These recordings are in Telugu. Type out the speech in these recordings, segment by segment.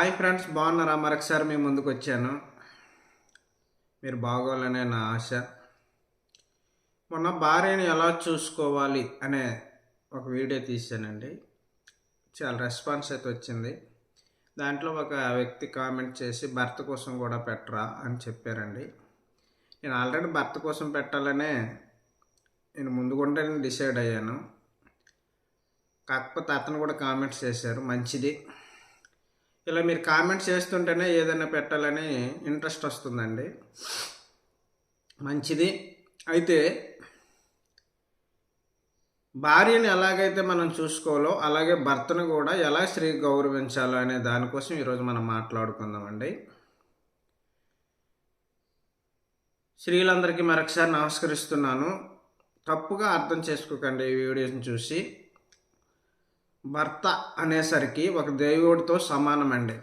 హాయ్ ఫ్రెండ్స్, బాగున్నారా? మరొకసారి మీ ముందుకు వచ్చాను. మీరు బాగోవాలనే నా ఆశ. మొన్న భార్యని ఎలా చూసుకోవాలి అనే ఒక వీడియో తీసానండి. చాలా రెస్పాన్స్ అయితే వచ్చింది. దాంట్లో ఒక వ్యక్తి కామెంట్ చేసి భర్త కోసం కూడా పెట్టరా అని చెప్పారండి. నేను ఆల్రెడీ భర్త కోసం పెట్టాలనే నేను ముందుగుంటేనే డిసైడ్ అయ్యాను. కాకపోతే అతను కూడా కామెంట్స్ చేశారు, మంచిది. ఇలా మీరు కామెంట్స్ చేస్తుంటేనే ఏదైనా పెట్టాలని ఇంట్రెస్ట్ వస్తుందండి, మంచిది. అయితే భార్యని ఎలాగైతే మనం చూసుకోవాలో అలాగే భర్తను కూడా ఎలా స్త్రీ గౌరవించాలో అనే దానికోసం ఈరోజు మనం మాట్లాడుకుందామండి. స్త్రీలందరికీ మరొకసారి నమస్కరిస్తున్నాను. తప్పుగా అర్థం చేసుకోకండి ఈ వీడియోని చూసి. భర్త అనేసరికి ఒక దేవుడితో సమానమండి.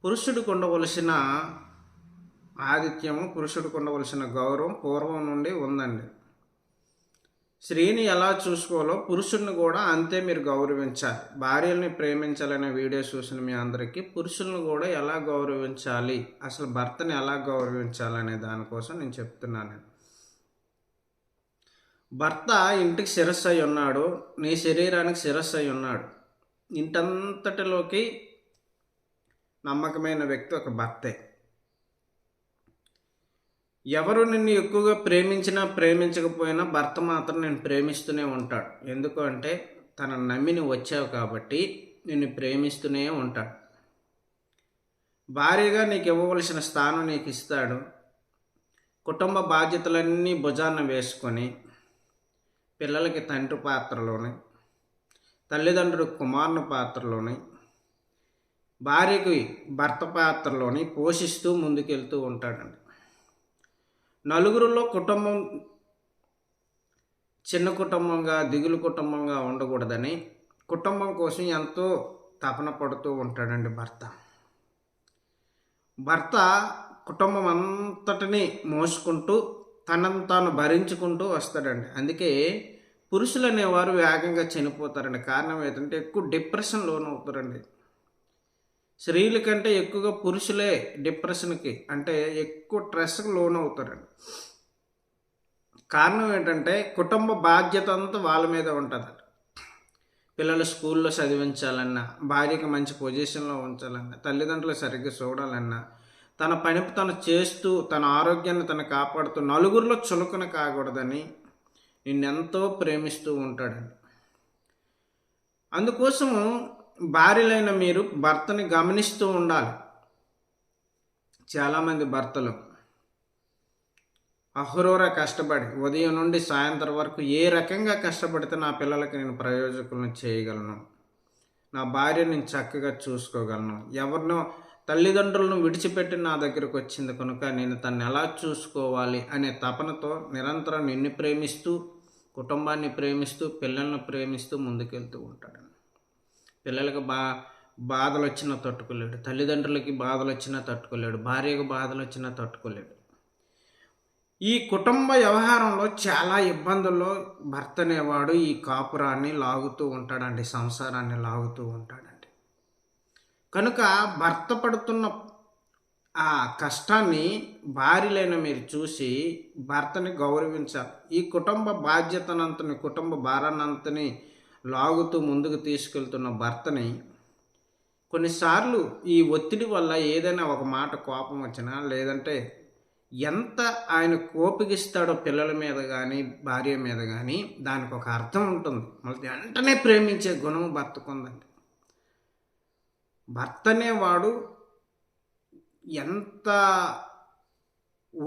పురుషుడికి ఉండవలసిన ఆతిథ్యము, పురుషుడికి ఉండవలసిన గౌరవం పూర్వం నుండి ఉందండి. స్త్రీని ఎలా చూసుకోవాలో పురుషుడిని కూడా అంతే మీరు గౌరవించాలి. భార్యల్ని ప్రేమించాలనే వీడియో చూసిన మీ అందరికీ పురుషులను కూడా ఎలా గౌరవించాలి, అసలు భర్తని ఎలా గౌరవించాలనే దానికోసం నేను చెప్తున్నాను. భర్త ఇంటికి శిరస్సు అయి ఉన్నాడు, నీ శరీరానికి శిరస్సు అయి ఉన్నాడు. ఇంటంతటిలోకి నమ్మకమైన వ్యక్తి ఒక భర్తే. ఎవరు నిన్ను ఎక్కువగా ప్రేమించినా ప్రేమించకపోయినా భర్త మాత్రం నేను ప్రేమిస్తూనే ఉంటాడు. ఎందుకు అంటే తన నమ్మి నువ్వు వచ్చావు కాబట్టి నిన్ను ప్రేమిస్తూనే ఉంటాడు. భార్యగా నీకు ఇవ్వవలసిన స్థానం నీకు ఇస్తాడు. కుటుంబ బాధ్యతలన్నీ భుజాన వేసుకొని పిల్లలకి తండ్రి పాత్రలోని, తల్లిదండ్రులకు కుమారుని పాత్రలోని, భార్యకి భర్త పాత్రలోని పోషిస్తూ ముందుకెళ్తూ ఉంటాడండి. నలుగురిలో కుటుంబం చిన్న కుటుంబంగా, దిగులు కుటుంబంగా ఉండకూడదని కుటుంబం కోసం ఎంతో తపన పడుతూ ఉంటాడండి భర్త. భర్త కుటుంబం అంతటిని మోసుకుంటూ తనను తాను భరించుకుంటూ వస్తాడండి. అందుకే పురుషులు అనేవారు వేగంగా చనిపోతారండి. కారణం ఏంటంటే ఎక్కువ డిప్రెషన్ లోనవుతారండి. స్త్రీల కంటే ఎక్కువగా పురుషులే డిప్రెషన్కి అంటే ఎక్కువ స్ట్రెస్కి లోనవుతారండి. కారణం ఏంటంటే కుటుంబ బాధ్యత అంతా వాళ్ళ మీద ఉంటుంది. పిల్లలు స్కూల్లో చదివించాలన్నా, భార్యకి మంచి పొజిషన్లో ఉంచాలన్నా, తల్లిదండ్రులు సరిగ్గా చూడాలన్నా, తన పని తను చేస్తూ తన ఆరోగ్యాన్ని తను కాపాడుతూ నలుగురిలో చులకన కాకూడదని నిన్నెంతో ప్రేమిస్తూ ఉంటాడండి. అందుకోసము భార్యలైన మీరు భర్తని గమనిస్తూ ఉండాలి. చాలామంది భర్తలు అహోరాత్రి కష్టపడి ఉదయం నుండి సాయంత్రం వరకు ఏ రకంగా కష్టపడితే నా పిల్లలకి నేను ప్రయోజకులను చేయగలను, నా భార్యని నేను చక్కగా చూసుకోగలను, ఎవరినో తల్లిదండ్రులను విడిచిపెట్టి నా దగ్గరకు వచ్చింది కనుక నేను తను ఎలా చూసుకోవాలి అనే తపనతో నిరంతరం నిన్ను ప్రేమిస్తూ, కుటుంబాన్ని ప్రేమిస్తూ, పిల్లల్ని ప్రేమిస్తూ ముందుకెళ్తూ ఉంటాడు. పిల్లలకు బాధలు వచ్చినా తట్టుకోలేడు, తల్లిదండ్రులకి బాధలు వచ్చినా తట్టుకోలేడు, భార్యకు బాధలు వచ్చినా తట్టుకోలేడు. ఈ కుటుంబ వ్యవహారంలో చాలా ఇబ్బందుల్లో భర్త అనేవాడు ఈ కాపురాన్ని లాగుతూ ఉంటాడండి, సంసారాన్ని లాగుతూ ఉంటాడండి. కనుక భర్త పడుతున్న ఆ కష్టాన్ని భార్యలైన మీరు చూసి భర్తని గౌరవించాలి. ఈ కుటుంబ బాధ్యతనంతని, కుటుంబ భారాన్నంతని లాగుతూ ముందుకు తీసుకెళ్తున్న భర్తని కొన్నిసార్లు ఈ ఒత్తిడి వల్ల ఏదైనా ఒక మాట కోపం వచ్చినా, లేదంటే ఎంత ఆయన కోపిగిస్తాడో పిల్లల మీద కానీ భార్య మీద కానీ దానికి ఒక అర్థం ఉంటుంది. మళ్ళీ వెంటనే ప్రేమించే గుణం భర్తకుందండి. భర్త అనేవాడు ఎంత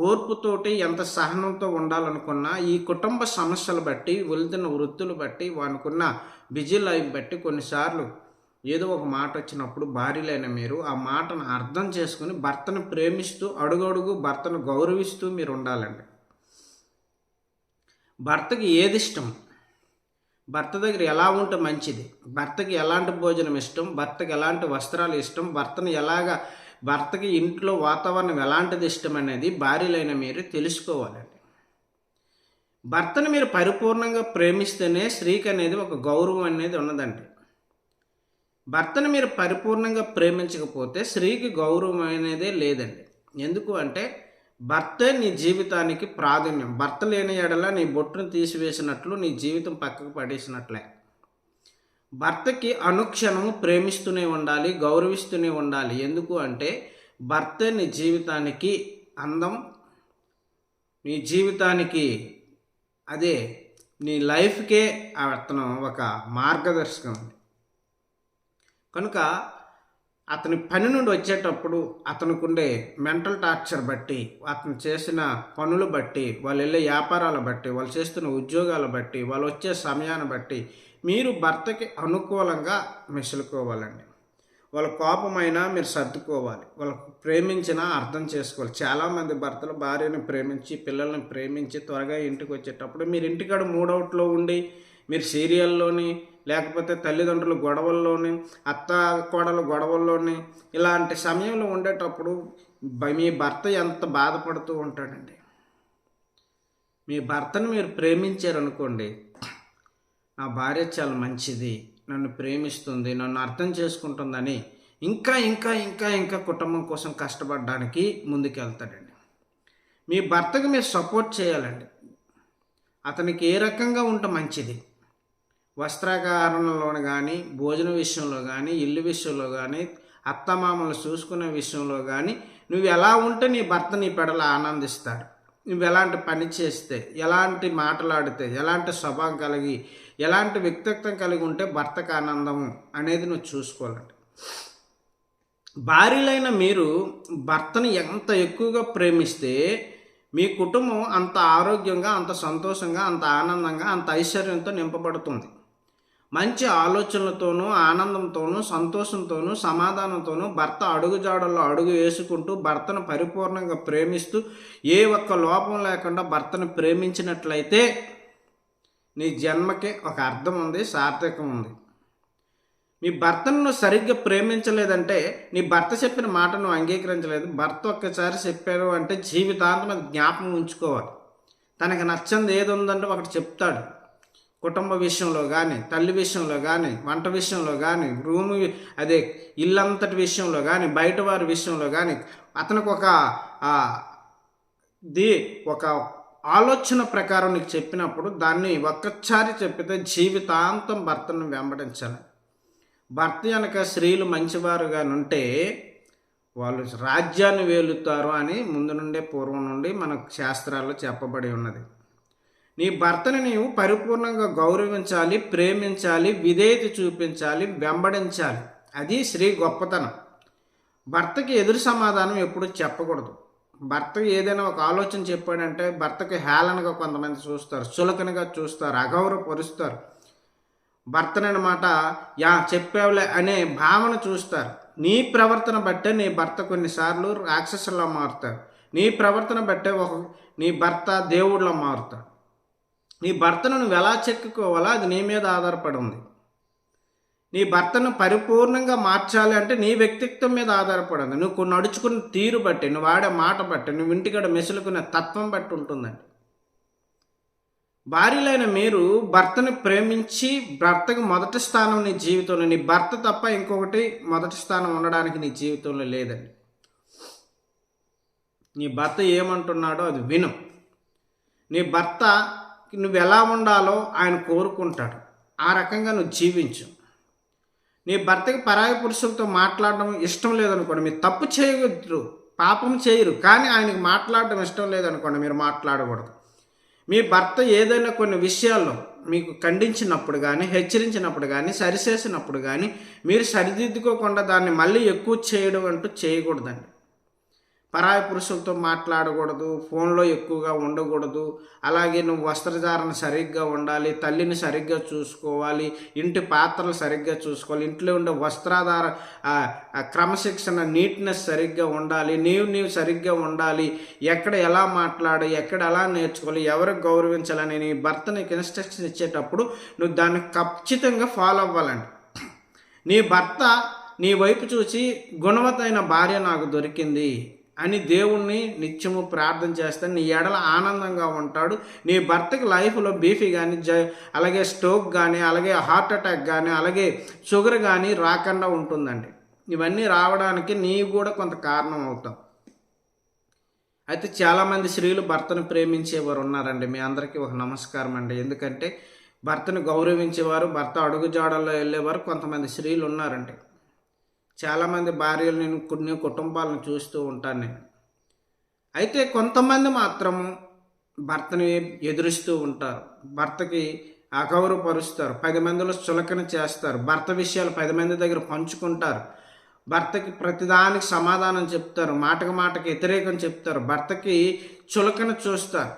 ఓర్పుతోటి ఎంత సహనంతో ఉండాలనుకున్నా ఈ కుటుంబ సమస్యలు బట్టి, వెళ్తున్న వృత్తులు బట్టి, వానుకున్న బిజీ లైఫ్ బట్టి కొన్నిసార్లు ఏదో ఒక మాట వచ్చినప్పుడు భార్యలైన మీరు ఆ మాటను అర్థం చేసుకుని భర్తను ప్రేమిస్తూ అడుగడుగు భర్తను గౌరవిస్తూ మీరు ఉండాలండి. భర్తకి ఏది ఇష్టం, భర్త దగ్గర ఎలా ఉంటే మంచిది, భర్తకి ఎలాంటి భోజనం ఇష్టం, భర్తకి ఎలాంటి వస్త్రాలు ఇష్టం, భర్తకి ఇంట్లో వాతావరణం ఎలాంటిది ఇష్టం అనేది భార్యలైన మీరు తెలుసుకోవాలండి. భర్తను మీరు పరిపూర్ణంగా ప్రేమిస్తేనే స్త్రీకి అనేది ఒక గౌరవం అనేది ఉన్నదండి. భర్తను మీరు పరిపూర్ణంగా ప్రేమించకపోతే స్త్రీకి గౌరవం అనేదే లేదండి. ఎందుకు అంటే భర్తే నీ జీవితానికి ప్రాధాన్యం. భర్త లేని ఎడల నీ బొట్టును తీసివేసినట్లు నీ జీవితం పక్కకు పడేసినట్లే. భర్తకి అనుక్షణము ప్రేమిస్తూనే ఉండాలి, గౌరవిస్తూనే ఉండాలి. ఎందుకు అంటే భర్తే నీ జీవితానికి అందం, నీ జీవితానికి అదే నీ లైఫ్కే అతను ఒక మార్గదర్శకం. కనుక అతని పని నుండి వచ్చేటప్పుడు అతనుకుండే మెంటల్ టార్చర్ బట్టి, అతను చేసిన పనులు బట్టి, వాళ్ళు వెళ్ళే వ్యాపారాలు బట్టి, వాళ్ళు చేస్తున్న ఉద్యోగాలు బట్టి, వాళ్ళు వచ్చే సమయాన్ని బట్టి మీరు భర్తకి అనుకూలంగా మెసులుకోవాలండి. వాళ్ళ కోపమైనా మీరు సర్దుకోవాలి. వాళ్ళకు ప్రేమించినా అర్థం చేసుకోవాలి. చాలామంది భర్తలు భార్యను ప్రేమించి, పిల్లల్ని ప్రేమించి త్వరగా ఇంటికి వచ్చేటప్పుడు మీరు ఇంటికాడ మూడవుట్లో ఉండి, మీరు సీరియల్లోని లేకపోతే తల్లిదండ్రుల గొడవల్లోని, అత్త కోడల గొడవల్లోని ఇలాంటి సమయంలో ఉండేటప్పుడు మీ భర్త ఎంత బాధపడుతూ ఉంటాడండి. మీ భర్తను మీరు ప్రేమించారనుకోండి, నా భార్య చాలా మంచిది, నన్ను ప్రేమిస్తుంది, నన్ను అర్థం చేసుకుంటుందని ఇంకా ఇంకా ఇంకా ఇంకా కుటుంబం కోసం కష్టపడడానికి ముందుకెళ్తాడండి. మీ భర్తకు మీరు సపోర్ట్ చేయాలండి. అతనికి ఏ రకంగా ఉంటే మంచిది, వస్త్రాకారణంలో కానీ, భోజన విషయంలో కానీ, ఇల్లు విషయంలో కానీ, అత్తమామలు చూసుకునే విషయంలో కానీ నువ్వు ఎలా ఉంటే నీ భర్త నీ పెడల ఆనందిస్తాడు. నువ్వు ఎలాంటి పని చేస్తే, ఎలాంటి మాటలాడితే, ఎలాంటి స్వభావం కలిగి, ఎలాంటి వ్యక్తిత్వం కలిగి ఉంటే భర్తకు ఆనందము అనేది నువ్వు చూసుకోవాలండి. భార్యలైన మీరు భర్తను ఎంత ఎక్కువగా ప్రేమిస్తే మీ కుటుంబం అంత ఆరోగ్యంగా, అంత సంతోషంగా, అంత ఆనందంగా, అంత ఐశ్వర్యంతో నింపబడుతుంది. మంచి ఆలోచనలతోనూ, ఆనందంతోనూ, సంతోషంతోనూ, సమాధానంతోనూ భర్త అడుగుజాడల్లో అడుగు వేసుకుంటూ భర్తను పరిపూర్ణంగా ప్రేమిస్తూ ఏ ఒక్క లోపం లేకుండా భర్తను ప్రేమించినట్లయితే నీ జన్మకి ఒక అర్థం ఉంది, సార్థకం ఉంది. మీ భర్తను సరిగ్గా ప్రేమించలేదంటే, నీ భర్త చెప్పిన మాటను అంగీకరించలేదు, భర్త ఒక్కసారి చెప్పారు అంటే జీవితాంతం అది జ్ఞాపకం ఉంచుకోవాలి. తనకు నచ్చంది ఏది ఉందంటే ఒకటి చెప్తాడు. కుటుంబ విషయంలో కానీ, తల్లి విషయంలో కానీ, వంట విషయంలో కానీ, రూము అదే ఇల్లంతటి విషయంలో కానీ, బయట వారి విషయంలో కానీ అతనికి ఒక ఆలోచన ప్రకారం నీకు చెప్పినప్పుడు దాన్ని ఒక్కసారి చెప్పితే జీవితాంతం భర్తను వెంబడించాలి. భర్త కనుక స్త్రీలు మంచివారుగా ఉంటే వాళ్ళు రాజ్యాన్ని వేలుతారు అని ముందు నుండే పూర్వం నుండి మన శాస్త్రాల్లో చెప్పబడి ఉన్నది. నీ భర్తని నీవు పరిపూర్ణంగా గౌరవించాలి, ప్రేమించాలి, విధేయత చూపించాలి, వెంబడించాలి. అది స్త్రీ గొప్పతనం. భర్తకి ఎదురు సమాధానం ఎప్పుడు చెప్పకూడదు. భర్తకి ఏదైనా ఒక ఆలోచన చెప్పాడంటే భర్తకి హేళనగా కొంతమంది చూస్తారు, చులకనగా చూస్తారు, అగౌరవపరుస్తారు. భర్తనమాట చెప్పావులే అనే భావన చూస్తారు. నీ ప్రవర్తన బట్టే నీ భర్త కొన్నిసార్లు రాక్షసులా మారుతారు. నీ ప్రవర్తన బట్టే నీ భర్త దేవుడిలా మారుతాడు. నీ భర్తను నువ్వు ఎలా చెక్కుకోవాలో అది నీ మీద ఆధారపడి ఉంది. నీ భర్తను పరిపూర్ణంగా మార్చాలి అంటే నీ వ్యక్తిత్వం మీద ఆధారపడి ఉంది. నువ్వు నడుచుకున్న తీరు బట్టి, నువ్వు వాడే మాట బట్టి, నువ్వు ఇంటికాడ మెసులుకునే తత్వం బట్టి ఉంటుందండి. భార్యలైన మీరు భర్తను ప్రేమించి భర్తకు మొదటి స్థానం నీ జీవితంలో, నీ భర్త తప్ప ఇంకొకటి మొదటి స్థానం ఉండడానికి నీ జీవితంలో లేదండి. నీ భర్త ఏమంటున్నాడో అది విను. నీ భర్త నువ్వు ఎలా ఉండాలో ఆయన కోరుకుంటాడు. ఆ రకంగా నువ్వు జీవించు. నీ భర్తకి పరాయి పురుషులతో మాట్లాడడం ఇష్టం లేదనుకోండి, మీరు తప్పు చేయవద్దు, పాపం చేయరు, కానీ ఆయనకి మాట్లాడడం ఇష్టం లేదనుకోండి, మీరు మాట్లాడకూడదు. మీ భర్త ఏదైనా కొన్ని విషయాల్లో మీకు ఖండించినప్పుడు కానీ, హెచ్చరించినప్పుడు కానీ, సరిచేసినప్పుడు కానీ మీరు సరిదిద్దుకోకుండా దాన్ని మళ్ళీ ఎక్కువ చేయడం అంటూ చేయకూడదండి. పరాయి పురుషులతో మాట్లాడకూడదు, ఫోన్లో ఎక్కువగా ఉండకూడదు. అలాగే నువ్వు వస్త్రధారణ సరిగ్గా ఉండాలి, తల్లిని సరిగ్గా చూసుకోవాలి, ఇంటి పాత్రలు సరిగ్గా చూసుకోవాలి, ఇంట్లో ఉండే వస్త్రాధార క్రమశిక్షణ, నీట్నెస్ సరిగ్గా ఉండాలి, నీవు సరిగ్గా ఉండాలి, ఎక్కడ ఎలా మాట్లాడాలి, ఎక్కడ ఎలా నేర్చుకోవాలి, ఎవరికి గౌరవించాలని నీ భర్త నీకు ఇన్స్ట్రక్షన్ ఇచ్చేటప్పుడు నువ్వు దాన్ని ఖచ్చితంగా ఫాలో అవ్వాలండి. నీ భర్త నీ వైపు చూసి గుణవత్తైన భార్య నాకు దొరికింది అని దేవుణ్ణి నిత్యము ప్రార్థన చేస్తే నీ ఎడల ఆనందంగా ఉంటాడు. నీ భర్తకి లైఫ్లో బీపీ కానీ అలాగే స్ట్రోక్ కానీ అలాగే హార్ట్ అటాక్ కానీ అలాగే షుగర్ కానీ రాకుండా ఉంటుందండి. ఇవన్నీ రావడానికి నీవు కూడా కొంత కారణం అవుతాం. అయితే చాలామంది స్త్రీలు భర్తను ప్రేమించేవారు ఉన్నారండి. మీ అందరికీ ఒక నమస్కారం అండి. ఎందుకంటే భర్తను గౌరవించేవారు, భర్త అడుగుజాడల్లో వెళ్ళేవారు కొంతమంది స్త్రీలు ఉన్నారండి. చాలామంది భార్యలు నేను కొన్ని కుటుంబాలను చూస్తూ ఉంటాను నేను. అయితే కొంతమంది మాత్రము భర్తని ఎదురిస్తూ ఉంటారు, భర్తకి అగౌరవపరుస్తారు, 10 మందిలో చులకన చేస్తారు, భర్త విషయాలు 10 మంది దగ్గర పంచుకుంటారు, భర్తకి ప్రతిదానికి సమాధానం చెప్తారు, మాటకు మాటకి వ్యతిరేకం చెప్తారు, భర్తకి చులకన చూస్తారు.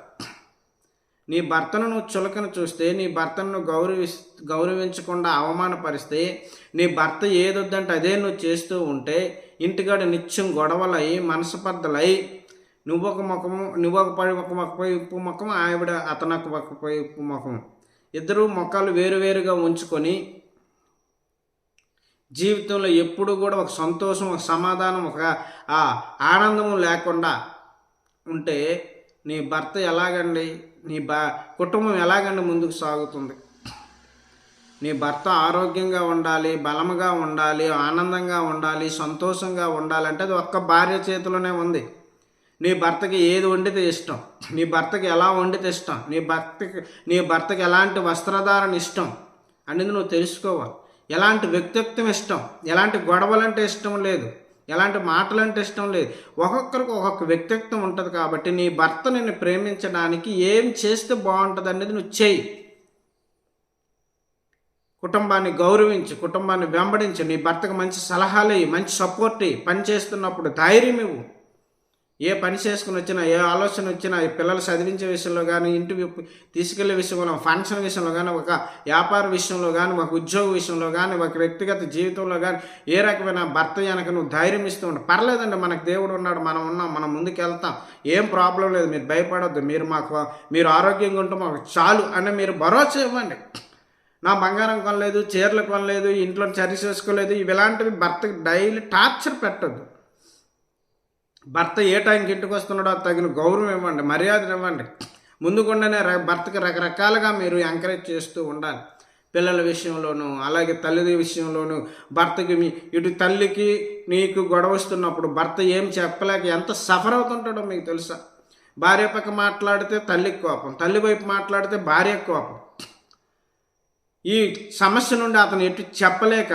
నీ భర్తను నువ్వు చులకన చూస్తే, నీ భర్తను నువ్వు గౌరవించకుండా అవమానపరిస్తే, నీ భర్త ఏదొద్దంటే అదే నువ్వు చేస్తూ ఉంటే ఇంటికాడ నిత్యం గొడవలై మనస్పర్ధలై నువ్వొక ముఖము ఒక ముఖపై ఉప్పు ముఖం, ఆవిడ అతనొక ముఖపై ఉప్పు ముఖం, ఇద్దరు ముఖాలు వేరువేరుగా ఉంచుకొని జీవితంలో ఎప్పుడు కూడా ఒక సంతోషం, ఒక సమాధానం, ఒక ఆనందము లేకుండా ఉంటే నీ భర్త ఎలాగండి, నీ కుటుంబం ఎలాగండి ముందుకు సాగుతుంది? నీ భర్త ఆరోగ్యంగా ఉండాలి, బలముగా ఉండాలి, ఆనందంగా ఉండాలి, సంతోషంగా ఉండాలంటే అది ఒక్క భార్య చేతిలోనే ఉంది. నీ భర్తకి ఏది వండితే ఇష్టం, నీ భర్తకి ఎలా వండితే ఇష్టం, నీ భర్తకి ఎలాంటి వస్త్రధారణ ఇష్టం అనేది నువ్వు తెలుసుకోవాలి. ఎలాంటి వ్యక్తిత్వం ఇష్టం, ఎలాంటి గొడవలంటే ఇష్టం లేదు, ఎలాంటి మాటలంటే ఇష్టం లేదు. ఒక్కొక్కరికి ఒక్కొక్క వ్యక్తిత్వం ఉంటుంది. కాబట్టి నీ భర్త నిన్ను ప్రేమించడానికి ఏం చేస్తే బాగుంటుంది అనేది నువ్వు చెయ్యి. కుటుంబాన్ని గౌరవించు, కుటుంబాన్ని వెంబడించు, నీ భర్తకు మంచి సలహాలు ఇవ్వు, మంచి సపోర్ట్ ఇవ్వు, పని చేస్తున్నప్పుడు ధైర్యం ఇవ్వు. ఏ పని చేసుకుని వచ్చినా, ఏ ఆలోచన వచ్చినా, పిల్లలు చదివించే విషయంలో కానీ, ఇంటి తీసుకెళ్లే విషయంలో, ఫంక్షన్ విషయంలో కానీ, ఒక వ్యాపార విషయంలో కానీ, ఒక ఉద్యోగ విషయంలో కానీ, ఒక వ్యక్తిగత జీవితంలో కానీ ఏ రకమైన భర్త వెనక నువ్వు ధైర్యం ఇస్తూ ఉంటావు. పర్లేదండి, మనకు దేవుడు ఉన్నాడు, మనం ఉన్నాం, మనం ముందుకు వెళ్తాం, ఏం ప్రాబ్లం లేదు, మీరు భయపడొద్దు, మీరు ఆరోగ్యంగా ఉంటే మాకు చాలు అని మీరు భరోసా ఇవ్వండి. నా బంగారం కొనలేదు, చీరలు కొనలేదు, ఇంట్లో చర్య చేసుకోలేదు, ఇలాంటివి భర్తకి డైలీ టార్చర్ పెట్టద్దు. భర్త ఏ టైంకి ఇంటికి వస్తున్నాడో తగిన గౌరవం ఇవ్వండి, మర్యాదలు ఇవ్వండి. ముందుకుండానే భర్తకి రకరకాలుగా మీరు ఎంకరేజ్ చేస్తూ ఉండాలి. పిల్లల విషయంలోనూ అలాగే తల్లి విషయంలోనూ భర్తకి ఇటు తల్లికి నీకు గొడవ వస్తున్నప్పుడు భర్త ఏం చెప్పలేక ఎంత సఫర్ అవుతుంటాడో మీకు తెలుసా? భార్య పక్క మాట్లాడితే తల్లికి కోపం, తల్లి వైపు మాట్లాడితే భార్యకు కోపం. ఈ సమస్య నుండి అతను ఎటు చెప్పలేక,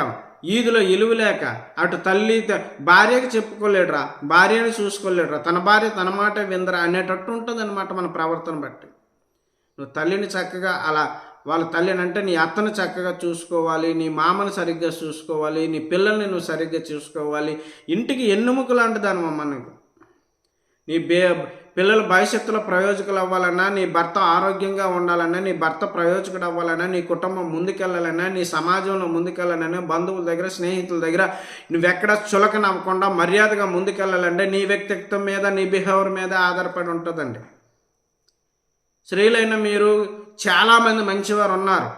ఈదులో ఇలువలేక, అటు తల్లి భార్యకి చెప్పుకోలేడురా, భార్యని చూసుకోలేడురా, తన భార్య తన మాట విందరా అనేటట్టు ఉంటుంది అనమాట మన ప్రవర్తన బట్టి. నువ్వు తల్లిని చక్కగా వాళ్ళ తల్లిని అంటే నీ అత్తను చక్కగా చూసుకోవాలి, నీ మామని సరిగ్గా చూసుకోవాలి, నీ పిల్లల్ని నువ్వు సరిగ్గా చూసుకోవాలి. ఇంటికి ఎన్నుముక లాంటిదనమ్మ నువ్వు. నీ పిల్లల భవిష్యత్తులో ప్రయోజకులు అవ్వాలన్నా, నీ భర్త ఆరోగ్యంగా ఉండాలన్నా, నీ భర్త ప్రయోజకుడు అవ్వాలన్నా, నీ కుటుంబం ముందుకెళ్ళాలన్నా, నీ సమాజంలో ముందుకెళ్ళాలన్నా, బంధువుల దగ్గర స్నేహితుల దగ్గర నువ్వెక్కడ చులకన అవ్వకుండా మర్యాదగా ముందుకెళ్ళాలంటే నీ వ్యక్తిత్వం మీద, నీ బిహేవియర్ మీద ఆధారపడి ఉంటుందండి. స్త్రీలైన మీరు చాలామంది మంచివారు ఉన్నారు,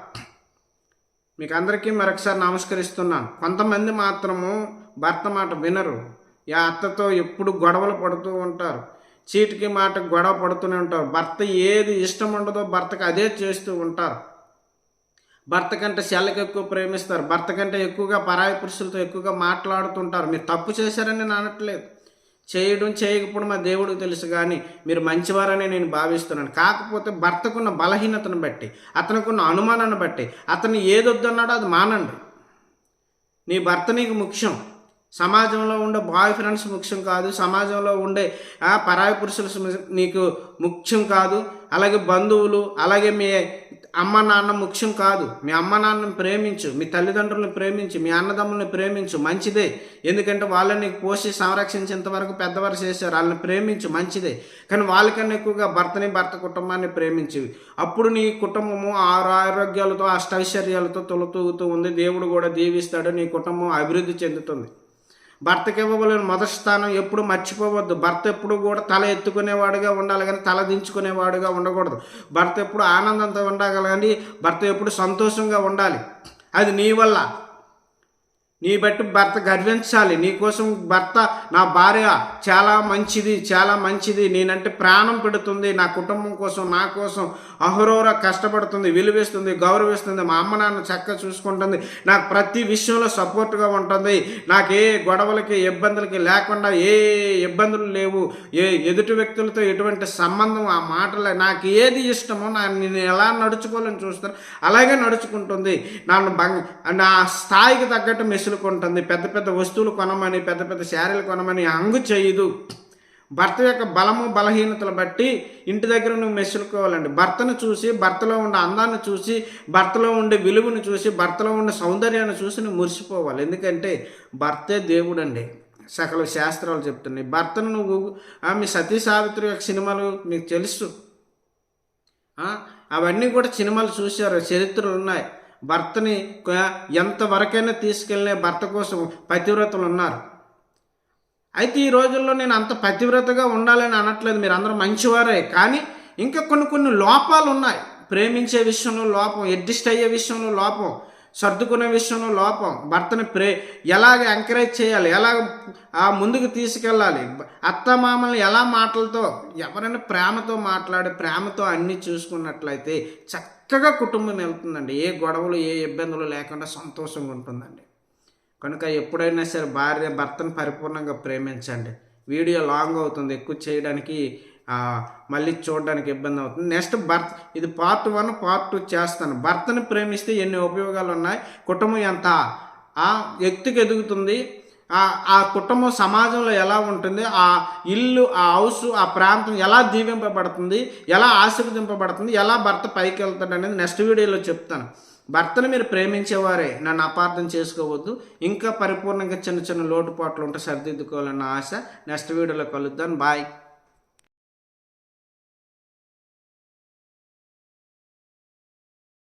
మీకు అందరికీ మరొకసారి నమస్కరిస్తున్నాను. కొంతమంది మాత్రము భర్త మాట వినరు, అత్తతో ఎప్పుడు గొడవలు పడుతూ ఉంటారు, చీటికి మాటకు గొడవ పడుతూనే ఉంటారు. భర్త ఏది ఇష్టం ఉండదో భర్తకు అదే చేస్తూ ఉంటారు. భర్త కంటే చెల్లకి ఎక్కువ ప్రేమిస్తారు, భర్త కంటే ఎక్కువగా పరాయి పురుషులతో ఎక్కువగా మాట్లాడుతుంటారు. మీరు తప్పు చేశారని నేను అనట్లేదు, చేయడం చేయకపోవడం మా దేవుడికి తెలుసు, కానీ మీరు మంచివారని నేను భావిస్తున్నాను. కాకపోతే భర్తకున్న బలహీనతను బట్టి, అతనికున్న అనుమానాన్ని బట్టి, అతను ఏదొద్దన్నాడో అది మానండి. నీ భర్త నీకు ముఖ్యం, సమాజంలో ఉండే బాయ్ ఫ్రెండ్స్ ముఖ్యం కాదు, సమాజంలో ఉండే పరాయి పురుషులు నీకు ముఖ్యం కాదు, అలాగే బంధువులు, అలాగే మీ అమ్మ నాన్న ముఖ్యం కాదు. మీ అమ్మ నాన్నని ప్రేమించు, మీ తల్లిదండ్రులను ప్రేమించు, మీ అన్నదమ్ముల్ని ప్రేమించు, మంచిదే. ఎందుకంటే వాళ్ళని నీకు పోషి సంరక్షించేంతవరకు పెద్దవారు చేశారు, వాళ్ళని ప్రేమించు, మంచిదే. కానీ వాళ్ళకన్నా ఎక్కువగా భర్త కుటుంబాన్ని ప్రేమించు. అప్పుడు నీ కుటుంబము ఆరోగ్యాలతో అష్టైశ్వర్యాలతో తొలతూగుతూ ఉంది, దేవుడు కూడా దీవిస్తాడు, నీ కుటుంబం అభివృద్ధి చెందుతుంది. భర్తకి ఇవ్వవలసిన మొదటి స్థానం ఎప్పుడు మర్చిపోవద్దు. భర్త ఎప్పుడు కూడా తల ఎత్తుకునేవాడుగా ఉండాలి, కానీ తల దించుకునేవాడుగా ఉండకూడదు. భర్త ఎప్పుడు ఆనందంతో ఉండాలి, కానీ భర్త ఎప్పుడు సంతోషంగా ఉండాలి. అది నీ వల్ల. నీ బట్టి భర్త గర్వించాలి. నీకోసం భర్త, నా భార్య చాలా మంచిది, చాలా మంచిది, నేనంటే ప్రాణం పెడుతుంది, నా కుటుంబం కోసం, నా కోసం అహరోరా కష్టపడుతుంది, విలువిస్తుంది, గౌరవిస్తుంది, మా అమ్మ నాన్న చక్కగా చూసుకుంటుంది, నాకు ప్రతి విషయంలో సపోర్ట్గా ఉంటుంది, నాకు ఏ గొడవలకి ఇబ్బందులకి లేకుండా ఏ ఇబ్బందులు లేవు, ఏ ఎదుటి వ్యక్తులతో ఎటువంటి సంబంధం, ఆ మాటలు నాకు ఏది ఇష్టమో నేను ఎలా నడుచుకోవాలని చూస్తాను అలాగే నడుచుకుంటుంది, నా స్థాయికి తగ్గట్టు మెసులుకుంటుంది, పెద్ద పెద్ద వస్తువులు కొనమని, పెద్ద పెద్ద శారీలు కొనమని హంగు చేయదు. భర్త యొక్క బలము బలహీనతలు బట్టి ఇంటి దగ్గర నువ్వు మెసులుకోవాలండి. భర్తను చూసి, భర్తలో ఉండే అందాన్ని చూసి, భర్తలో ఉండే విలువను చూసి, భర్తలో ఉండే సౌందర్యాన్ని చూసి నువ్వు మురిసిపోవాలి. ఎందుకంటే భర్తే దేవుడు అండి. సకల శాస్త్రాలు చెప్తున్నాయి. భర్తను నువ్వు మీ సతీ సావిత్రి యొక్క సినిమాలు మీకు తెలుసు, అవన్నీ కూడా సినిమాలు చూశారు, చరిత్రలు ఉన్నాయి. భర్తని ఎంతవరకైనా తీసుకెళ్ళిన భర్త కోసం పతివ్రతలు ఉన్నారు. అయితే ఈ రోజుల్లో నేను అంత పతివ్రతగా ఉండాలని అనట్లేదు, మీరు అందరూ మంచివారే, కానీ ఇంకా కొన్ని లోపాలు ఉన్నాయి. ప్రేమించే విషయంలో లోపం, అడ్జస్ట్ అయ్యే విషయంలో లోపం, సర్దుకునే విషయంలో లోపం, భర్తని ఎలాగ ఎంకరేజ్ చేయాలి, ఎలా ముందుకు తీసుకెళ్ళాలి, అత్తమామల్ని ఎలా మాటలతో, ఎవరైనా ప్రేమతో మాట్లాడి ప్రేమతో అన్నీ చూసుకున్నట్లయితే చక్కగా కుటుంబం వెళ్తుందండి. ఏ గొడవలు ఏ ఇబ్బందులు లేకుండా సంతోషంగా ఉంటుందండి. కనుక ఎప్పుడైనా సరే భర్తను పరిపూర్ణంగా ప్రేమించండి. వీడియో లాంగ్ అవుతుంది, ఎక్కువ చేయడానికి మళ్ళీ చూడడానికి ఇబ్బంది అవుతుంది. నెక్స్ట్ ఇది పార్ట్ 1 పార్ట్ 2 చేస్తాను. భర్తను ప్రేమిస్తే ఎన్ని ఉపయోగాలు ఉన్నాయి, కుటుంబం ఎంత ఎత్తుకు ఎదుగుతుంది, ఆ కుటుంబం సమాజంలో ఎలా ఉంటుంది, ఆ ఇల్లు, ఆ హౌస్, ఆ ప్రాంతం ఎలా దీవింపబడుతుంది, ఎలా ఆశీర్వదింపబడుతుంది, ఎలా భర్త పైకి వెళ్తాడు అనేది నెక్స్ట్ వీడియోలో చెప్తాను. భర్తను మీరు ప్రేమించేవారే, నన్ను అపార్థం చేసుకోవద్దు. ఇంకా పరిపూర్ణంగా చిన్న చిన్న లోటుపాట్లు ఉంటే సరిదిద్దుకోవాలన్న ఆశ. నెక్స్ట్ వీడియోలో కలుద్దాం. బాయ్.